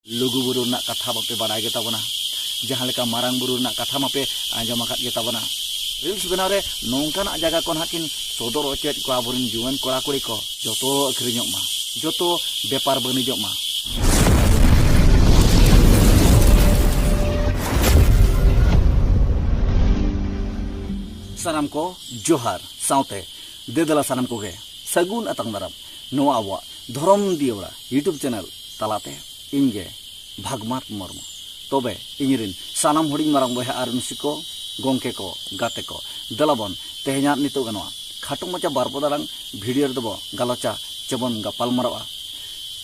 लुगु बुरु रना कथा बापे बाडाय गे ताबोना जहां लेका मारांग बुरु रना कथा मापे आंजम आकाद गे ताबोना रील्स बनाव रे नोंकाना जगह को हाकिन सदर अचेत को आबोरिन जुवान कोड़ा कुड़ी को जतो अखरिञोग मा जतो बेपार बनिजोग मा सानाम को जोहार साउते देदला सानाम को गे सगुन अतंग दाराम नोआ आवा धरम दियोरा यूट्यूब चैनल तालाते इनगे भागमात मर्म तबे इनिरिन सानाम हुडिंग मारांग बहा आर मिसिको गोंके को गाते को दलाबन तेहना नितो गनवा खाटो मचा बारपदारांग भिडियो दबो गालोचा चबन गापाल मारवा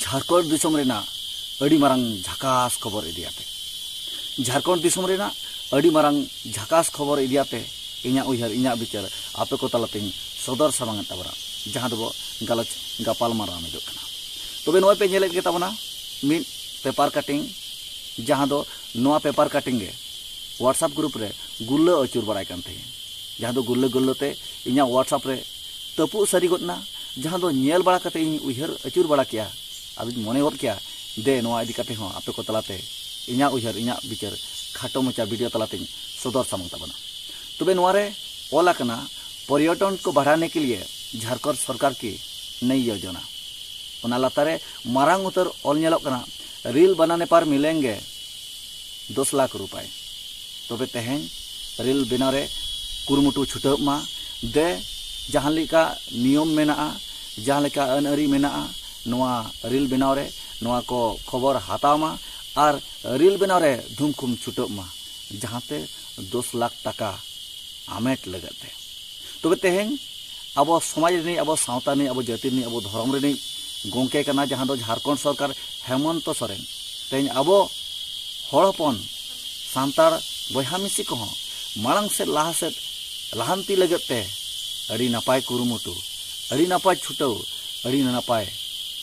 झारखंड दिसम रेना अडी मारांग झकास खबर इदियाते झारखंड दिसम रेना अडी मारांग झकास खबर इदियाते इन्या उयहर इन्या बिचार आपे को तालाते सदर सामांग ताबरा जहां दबो गालोच गापाल मारा मेदो कना तबे नोय पे नेलेत गे ताबना मिन पेपर कटिंग जहां दो नोआ पेपर कटिंग गे व्हाट्सएप ग्रुप रे गुल्लो अचुर बड़ाय कान थे जहां दो गुल्लो गुल्लो ते इन्या व्हाट्सएप रे तपु सरी गोदना जहां दो नेल बड़ा कते इन उयहर अचुर बड़ा किया अब मने होत किया दे नोआ इदी कते हो आपे को तालाते इन्या उयहर इन्या बिचार खाटो मचा वीडियो तालाते सदर सामांग ताबना तबे नोआरे ओला कना पर्यटन को बढ़ाने के लिए झारखंड सरकार की नई योजना उना लातारे मारांग उतर ऑल नेलोक कना रील बनाने पर मिलेंगे 10 लाख रुपए तबे तेहें रील बनारे कुरुमुटु छुटब मा दे जहां लेका नियम मेना जहां लेका अनअरी मेना नोआ रील बनारे नोआ को खबर हातामा और रील बनारे धूमखुम छुटब मा जहांते 10 लाख टाका आमेट लगते तबे तेहें अब समाज रे अब सावता ने अब जाति ने अब धर्म रे गोंके कना जहां दो झारखंड सरकार हेमंत सोरेन तेन अब हड़पन सांतार बहा मिसी को मांग से लाहा से लाहांती लगते अड़ी नापाय कुरुमुटु अड़ी नापाय छुटो अड़ी नापाय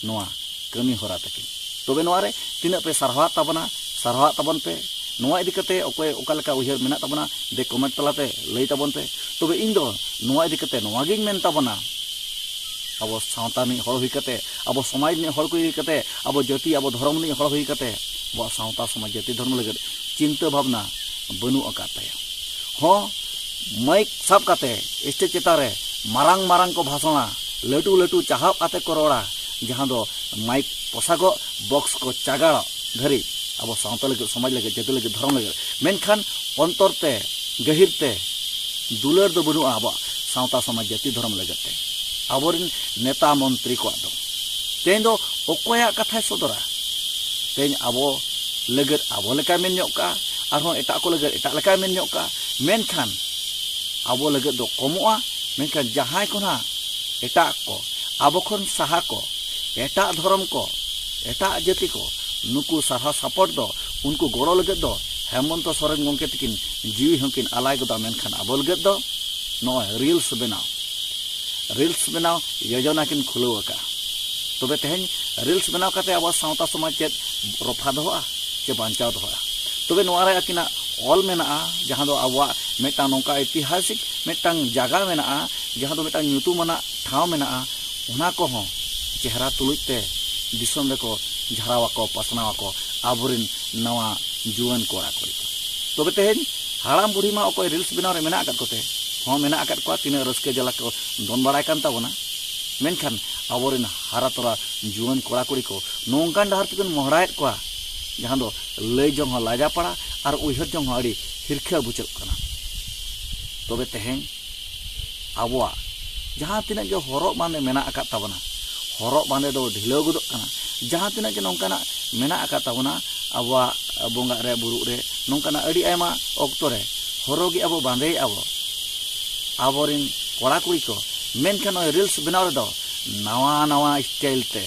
नोआ कमी होरा तकिन तबे नोआ रे तिना पे सरहा ताबन पे नोआ इदी कते ओके ओकालका उयहर मेना ताबना दे कमेंट तलाते लई ताबन पे तबे इन दो नोआ इदी कते नोआ गिन मेन ताबना अब सावता नि हड़ हुई कते अब समाज नि हड़ को हुई कते अब जाति अब धर्म नि हड़ हुई कते अब सावता समाज जाति धर्म लगत चिंता भावना बनु अकाते हो माइक सब कते स्टेज चितारे मारांग मारांग को भाषणा लटू लटू चाहब आते करोड़ा जहां दो माइक पोसागो बॉक्स को चागाड़ा धरी अब सावता लगे समाज लगे जाति लगे धर्म लगे मेनखान अंतरते गहिरते दुलर दो बनु अब सावता समाज जाति धर्म लगते आबोरिन नेता मंत्री को दो तेन दो ओकोया कथा सदरा तेन आबो लगत आबो लेका मेन न्योका आरो एटा को लगत एटा लेका मेन न्योका मेनखान आबो लगत दो कमोआ मेनखान जहां कोना एटा को आबो खन साहा को एटा धर्म को एटा जाति को नुकु साहा सपोर्ट दो उनको गोड़ो लगत दो हेमंत सोरेन गोंके तकिन जीवी हंकिन आलाय गोदा मेनखान आबो लगत दो नो रील्स बनाव योजना किन खुलव का तबे तेहें रील्स बनाव कते अब सावता समाज चेत रफा दोआ चे बांचाव दोआ तबे नोआरे अकिना ऑल मेना जहां दो आवा मेटा नोका ऐतिहासिक मेटांग जागा मेना जहां दो मेटा ᱧᱩᱛᱩᱢᱟᱱᱟᱜ ठाव मेना उना को हो चेहरा तुलुते दिसम को झरावा को पसनावा को आबुरिन नवा जुवन कोड़ा कोड़ी तबे तेहें हाड़ाम बुढ़ी मा ओको रील्स बनाव रे मेना आकत कोते हाँ मेना आकत को तीन रस्के जला को दोन बड़ाय कान ताबोना मेनखान आबोरिन हारा तोरा जुवन कोड़ा कुड़ी को नोंकान डहार तिकन मोहड़ायत को जहां दो लय जंग हो लाजा पड़ा और उयहर जंग हो अड़ी हिरखा बुचक कना तबे तेहें आबोआ जहां तिना जो हरक बांदे मेना आकत ताबोना हरक बांदे दो ढिलो गुदक कना जहां तिना के नोंकाना मेना आकत ताबोना आबोआ बोंगा रे बुरु रे नोंकाना अड़ी आयमा ऑक्टो रे हरोगी आबो बांदे आबो आबोरिन कोड़ा कुड़ी को मेनखान रील्स बनाव दो नवा नवा स्टाइल ते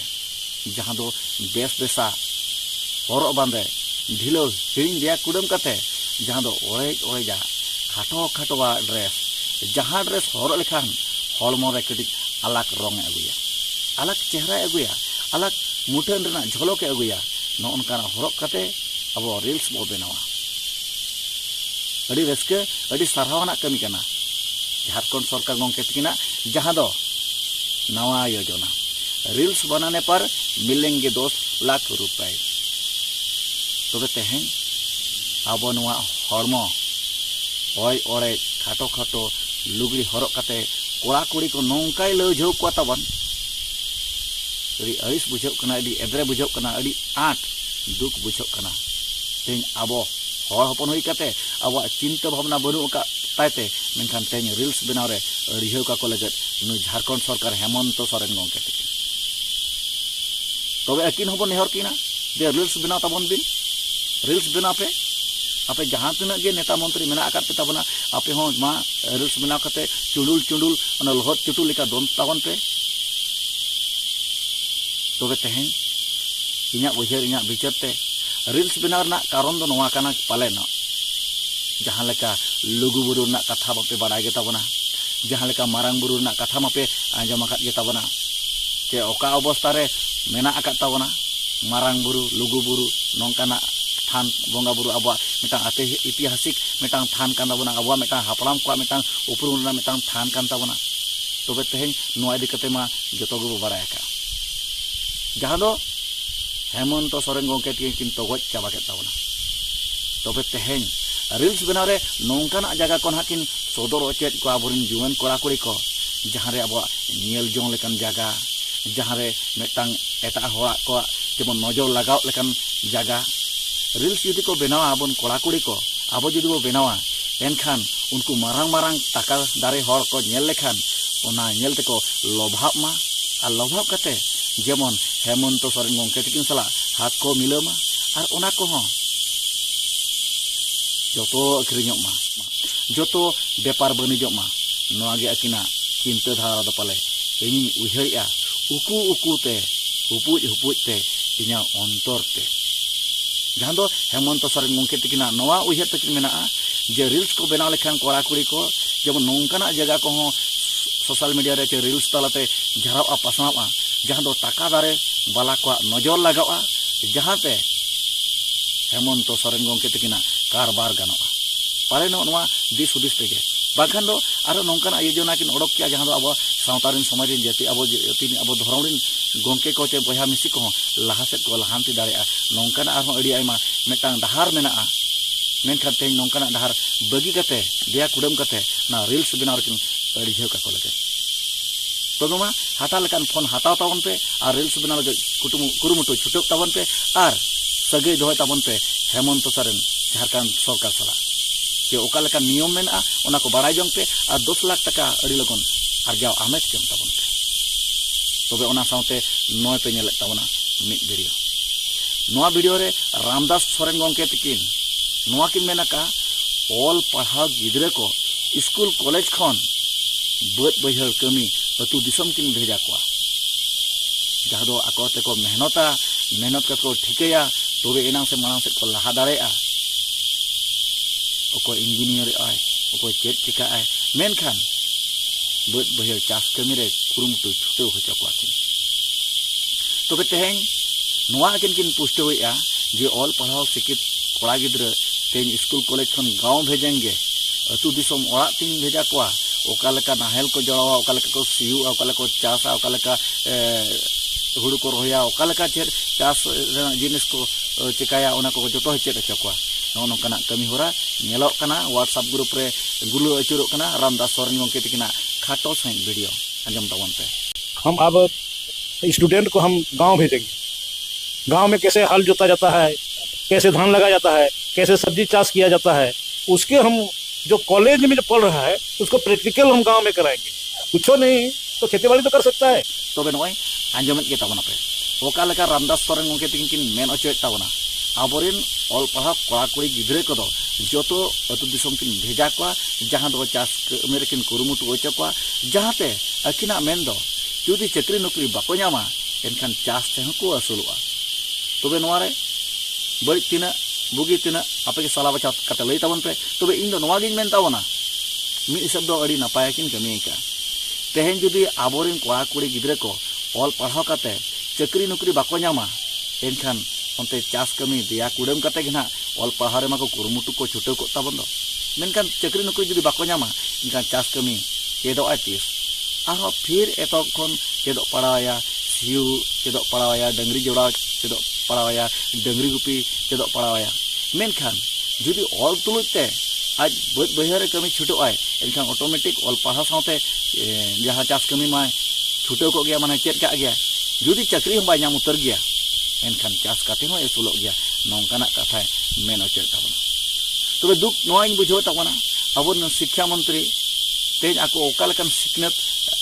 जहां दो बेस बेसा हरक बांदे ढिलो हिरिंग दिया कुडम कते जहां दो ओरे जा खाटो खाटोवा ड्रेस जहां ड्रेस हरक लेखान हॉलमो रे कटी अलग रंग अगुया अलग चेहरा अगुया अलग मुठन रेना झलक अगुया नो अनकाना हरक कते अब रील्स बो बनावा अड़ी रस्के अड़ी सारहावना कमी कना झारखंड सरकार गोंके तकिना जहां दो नवा योजना रील्स बनाने पर मिलेंगे 10 लाख रुपए तबे तेहें आबो नोआ हरमो ओय ओरे खाटो खाटो लुगड़ी हरक काते कोड़ा कुड़ी को नौकाय लौझौ को ताबन अड़ी अड़िस बुझाव कना अड़ी एद्रे बुझाव कना अड़ी आट दुख बुझाव कना तेहें आबो हर हपन हुई काते आबो चिंता भावना बनु का तायते मेनखान तेहें रिल्स बनाव रे रिहाव का को लगत नु झारखंड सरकार हेमंत सोरेन गंके तकिन तबे अकिन हबो नेहर किना दे रिल्स बनाव ताबन बिन रिल्स बनाव पे आपे जहाँ तीना गे नेता मंत्री मेना आकात पे ताबना आपे हो मा रिल्स बनाव काते चुडुल चुडुल ओना लहत चुटुल लेका दोन ताबन पे तबे तेहें इन्या उयहर इन्या विचार ते रिल्स बनाव ना कारण दो नोआ काना पालेन जहाँ लेका लुगु बुरु ना कथा बापे बाडाय गे ताबना जहाँ लेका मारांग बुरु ना कथा मापे आंजम आकात गे ताबना जे ओका अवस्था रे मेना आकात ताबना मारांग बुरु लुगु बुरु नोंकाना थान बोंगा बुरु आबा मिटांग आते ऐतिहासिक मिटांग थान कान ताबना आबा मिटांग हापड़ाम को मिटांग उपरुम ना मिटांग थान कान ताबना तबे तेहें नोआ इदि कते मा जतो गो बाडाय का जहाँ दो हेमंत सोरेन गंके किन तगज चाबा के ताबना तबे तेहें रिल्स बनाव रे नौकाना जगह को हाकिन सदर अचेत को आबोरिन जुवान कोड़ा कुड़ी को जहाँ रे आबो नियल जोंग लेकान जगह जहाँ रे मिटांग एटा होड़ा को जेमन नजर लगाव लेकान जगह रिल्स जुदी को बनावा आबोन कोड़ा कुड़ी को आबो जुदी बो बनावा एनखान उनको मारांग मारांग टाका दारे हर को नेल लेखान ओना नेल तेको लोभाव मा आर लोभाव कते जेमन हेमंत सोरेन गंके तकिन सला हाथ को मिलामा आर ओना को हो जोतो अखरिञोग मा जोतो बेपार बनिजोग मा नोआ गे अकिना चिंता धारा दो पाले इनी उयहरिया उकू उकू ते हुपुज हुपुज ते इन्या अंतर ते जहाँ दो हेमंत सोरेन गंके तकिना नोआ उयहर तकिन मेना जे रिल्स को बनाव लेखान कोड़ा कुड़ी को जेमन नौकाना जगह को हो सोशल मीडिया रे चे रिल्स तालाते झरावा पासनावा जहाँ दो टाका दारे बाला को नजर लगावा जहाँ ते हेमंत सोरेन गंके तकिना कारबार गानोआ पाले नोआ दिस हुदिस तेगे बाखान दो आरो नौकाना योजना किन ओडक किया जहाँ दो अब सावतारिन समाजिन जाति अब धर्मरिन गंके को चे बया मिसी को लाहासेद को लाहांति दाड़ेआ नौकाना आरो अड़ी आयमा मिटांग डहार मेनाआ मेनखान तेहें नौकाना डहार बगी कते देया कुडम कते ना रिल्स बनाव किन अड़ी झेव का को लगे तबे मा हाता लेकान फोन हाताव ताबन पे आर रिल्स बनाव लगे कुरुमुटु छुटक ताबन पे आर सगे दोहय ताबन पे हेमंत सोरेन झारखंड सरकार सला जे ओका लेका नियम मेना ओना को बाड़ाय जंग पे आर 10 लाख टाका अड़ी लगन आरजाव आमेज जम ताबन पे तबे ओना साउते नय पे नेले ताबना मिड वीडियो नोआ वीडियो रे रामदास सोरेन गंके तकिन नोआ किन मेना का ऑल पढ़ाव गिद्रे को स्कूल कॉलेज खन बद बहर कमी अतु दिसम किन भेजा को जहाँ दो आको तेको मेहनत को ठिकया तबे एनांग से मांग से को लहा दाड़ेआ ओको इंजीनियर आय ओको चेत चिका आय मेनखान बद बहर चास कमी रे कुरुमुटु छुटो होचो को आकिन तबे तेहें नोआ किन पुष्टि होया जे ऑल पढ़ाव शिक्षित कोड़ा गिद्र तेहें स्कूल कॉलेज खन गाँव भेजेंगे अतु दिसम ओड़ा तीन भेजा को ओका लेका नाहेल को जड़ावा ओका लेका को सियुआ ओका लेका को चासा ओका लेका हुड़ू को रोया ओका लेका चेर चास जिनिस को चिकाया ओना को जतो चेत अचो को नोंकाना कमी होरा नेलोक कना व्हाट्सएप ग्रुप रे गुलो अचुरोक कना रामदास सोरेन गंके तकिना खाटो सही वीडियो अंजम ताबन पे हम अब स्टूडेंट को हम गांव भेजेंगे गांव में कैसे हल जोता जाता है कैसे धान लगाया जाता है कैसे सब्जी चाष किया जाता है उसके हम जो कॉलेज में जो पढ़ रहा है उसको प्रैक्टिकल हम गांव में कराएंगे कुछ नहीं तो खेती बाड़ी तो कर सकता है तबे नय आंजमत के ताबना पे ओका लेका रामदास सोरेन गंके तकिन मेन अचोय ताबना आबोरिन ऑल पढ़ा कोड़ा कुड़ी गिद्रे को जो अतु दिसम किन भेजा को जहाँ दो चास कमी किन कुरुमुटु अचो को जहाँते अकिना मेन दो जुदी चाकरी नौकरी बाको नामा एनखान चास तेहं को असुलुआ तबे नोआ रे बड़ी तीना बुगी तीना आपे के सला बचा कते लई ताबन पे तबे इन दो नोआ गिन मेन ताबना मी हिसाब दो अड़ी नपाय किन कमी का तेहं जुदी आबोरिन कोड़ा कुड़ी गिद्रे को ऑल पढ़ाव काते चाकरी नौकरी बाको नामा एनखान onte चास कमी दिया कुडम कते गे ना ऑल पढ़ाव मा को कुरुमुटु को छुटो को ताबन दो मेनखान चाकरी नौकरी जुदी बाको नामा इनखान चास कमी चेदो आतिस फिर एतो खन चेदो पढ़ाया सियु चेदो पढ़ाया डंगरी जोड़ा चेदो पड़ावाया डंगरी गुपी चेदो पड़ावाया मेनखान जुदी ऑल तुलुते आज बद बहरे कमी छुटो आए एनखान ऑटोमेटिक ऑल पढ़ा साथे जहाँ चास कमी मा छुटो को गया माने चेद का गया जुदी चक्री हम बाय उतर गया एनखान चास काते हो एसुलोग गया नौकाना कथा मेन अचेर ताबना तबे दुख नोइन बुझो ताबना अब शिक्षा मंत्री तेज आको ओकालकन सिकनत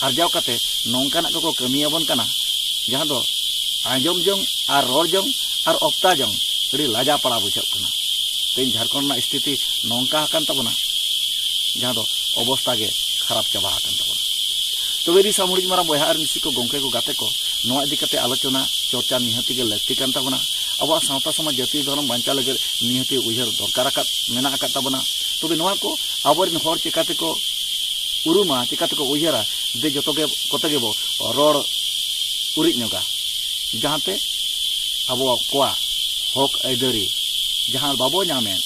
आर्जाव काते नौकाना को कमियाबन कना जहाँ दो आंजम जंग और रोड जंग और ऑप्ता जंग अड़ी लाजा पड़ा बुझो कना तेज झारखंड ना स्थिति नौका हकन ताबना जहाँ दो अवस्था के खराब चाबा हकन ताबना तबे री सामुड़ी मारा बया और मिसी को गोंके को गाते को नोआ इदी कते आलोचना चर्चा निहति के लगती कान ताबना अब सावता समाज जाति धर्म बांचा लगे निहति उयहर दरकार आकात मेना आकात ताबना तबे नोआ को आबोरिन हर चिकाते को उरुमा चिकाते को उयहरा दे जतो के कते गेबो रोड उरिज नगा जहाँते अब कोआ हक आइदारी जहाँ बाबो नामेन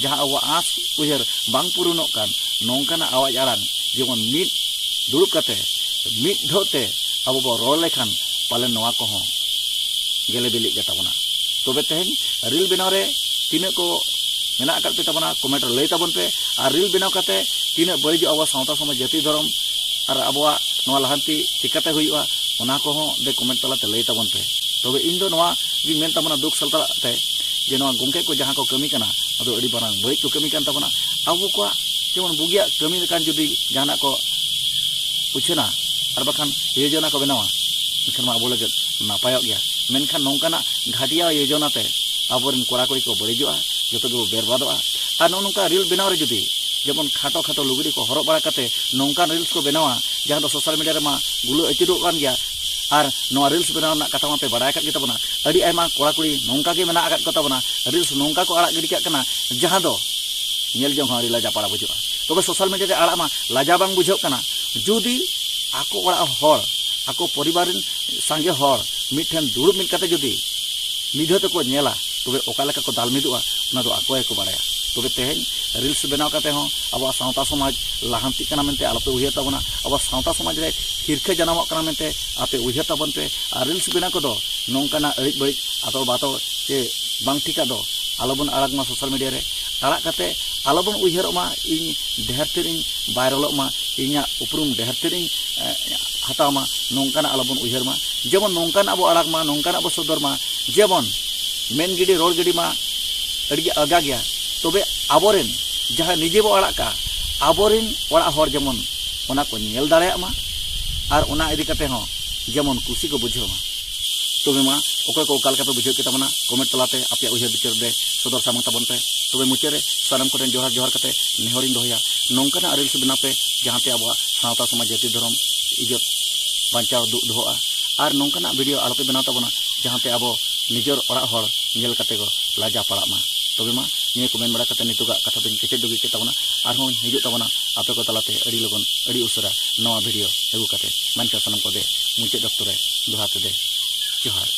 जहाँ अब आस उयहर बांग पुरुनोग कान नौकाना आवाज आड़ान जेमन मिद दुरुब काते मिद धोते अब बो रोड लेखान पाले नोआ को हो गेले बिली के ताबना तबे तेहन रील बनाव रे तीना को मेना आकात पे ताबना कमेंट लई ताबन पे और रील बनाव काते तीना बड़ी अब सावता समाज जाति धर्म और अब नोआ लहांती चिकाते हुईवा ओना को हो दे कमेंट तलाते लई ताबन पे तबे इन दो नोआ जी मेन ताबना दुख सलताते जे नोआ गोंके को जहाँ को कमी कना अदो अड़ी बारांग बड़ी को कमी कान ताबना अब को जेमन बुगिया कमी लेकान जुदी जहाना को उछना और बखान योजना को बनावा इनखान अब लगे नापाय गया मेनखान नौकाना घाटिया योजना ते आबोरिन कोड़ा कुड़ी को बड़ीजोआ जो को बेरबादोआ और नौका रील बनाव रे जुदी जेमन खाटो खाटो लुगड़ी को हरब बड़ा काते नौकान रील्स को बनावा जहाँ दो सोशल मीडिया रे मा गुलो अचुरो कान गया और नोआ रील्स बनाव ना कथा मापे बड़ा काट गेताबना अड़ी आयमा कोड़ा कुड़ी नौका के मेना आकात कोताबना रील्स नौका को आड़ा गिडी काट कना जहाँ दो नेल जंग हरी लाजा पाड़ा बुझुआ तबे सोशल मीडिया रे आड़ा मा लाजा बांग बुझो कना जुदी आको ओड़ा हर आको परिवार सांगे हर मिठन दुरुब मिल काते जुदी निधो तको नेला तबे ओका लेका को दाल मिदुआ ओना दो आको को बाड़ाया तबे तेहेन रील्स बनाव काते हो अब सावता समाज लाहांती कना मेनते आलोपे उयहर ताबना अब सावता समाज रे हिरखे जनामक कना मेनते आपे उयहर ताबन पे और रील्स बनाव को दो नौकाना अड़िज बड़िज आतो बातो जे बांग ठिका दो आलोबन आड़ाग मा सोशल मीडिया रे आड़ा काते आलोबन उयहर मा इन ढेरतेर इन वायरल मा इन्या उपरुम ढेरतेर इन हताव मा नौकाना आलोबन उयहर मा जेमन नौकाना अब आड़ाग मा नौकाना अब सदर मा जेमन मेन गिडी रोड गिडी मा अड़ी आगा गया तबे आबोरेन जहाँ निजे बो आड़ा का आबोरेन ओड़ा हर जेमन ओना को नेल दाड़ेया मा और ओना इदी काते हो जेमन खुशी को बुझो मा तबे मा ओकय को काल का पे बुझो के तमना कमेंट तलाते आपे उयहर बिचार दे सदर सामंग ताबन पे तबे मुचे रे सानम कोटेन जोहार जोहार काते नेहरिन दोहया नौकाना रील्स बना पे जहाँते अब सावता समाज जाति धर्म इज्जत बांचाव दोहोआ और नौकाना वीडियो आलोपे बनाव ताबना जहाँते अब निजर ओड़ा हर नेल काते को लाजा पड़ा मा तबे मा निये को मेन बड़ा काते नितुगा कथा दों केचेद दुगी के ताबना आरहों हिजुग ताबना आपे को तलाते अड़ी लगन अड़ी उसरा नवा वीडियो अगु काते मानका सानम को दे मुचे दफ्तर रे दोहाते दे जोहार।